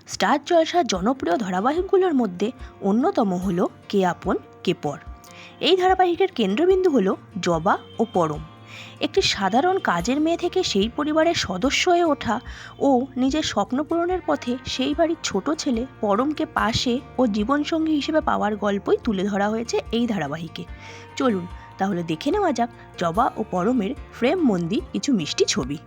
Star জলসার জনপ্রিয় ধারাবাহিকগুলোর মধ্যে অন্যতম হলো কে আপন কে পর। এই ধারাবাহিকের কেন্দ্রবিন্দু হলো জবা ও পরম, একটি সাধারণ কাজের মেয়ে থেকে সেই পরিবারের সদস্য হয়ে ওঠা ও নিজের স্বপ্ন পূরণের পথে সেই বাড়ির ছোট ছেলে পরমকে পাশে ও জীবনসঙ্গী হিসেবে পাওয়ার গল্পই তুলে ধরা হয়েছে এই ধারাবাহিকে। চলুন তাহলে দেখে নেওয়া যাক জবা ও পরমের ফ্রেমবন্দি কিছু মিষ্টি ছবি।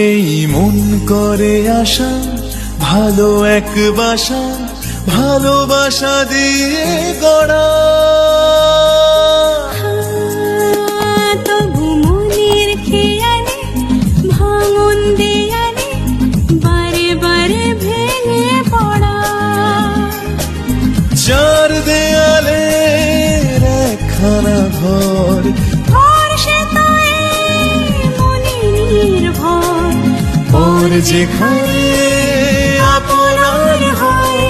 এই মন করে আশা, ভালো এক বাসা, ভালোবাসা দিয়ে গড়া। তবু মনের খেয়ালে ভাঙন দেয়ালে বারে বারে ভেঙে পড়া। চার দেয়ালে একখানা ঘর, ঘর সে তো মনে নির্ভর। ওর যেখানে আপনার হয়,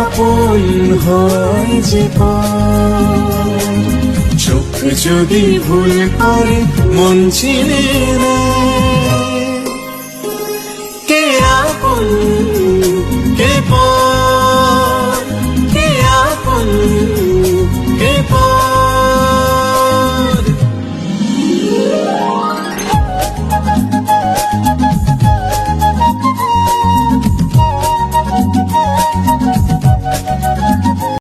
আপন হয় যে পর। চোখ যদি ভুল করে মন চিনে নেয়,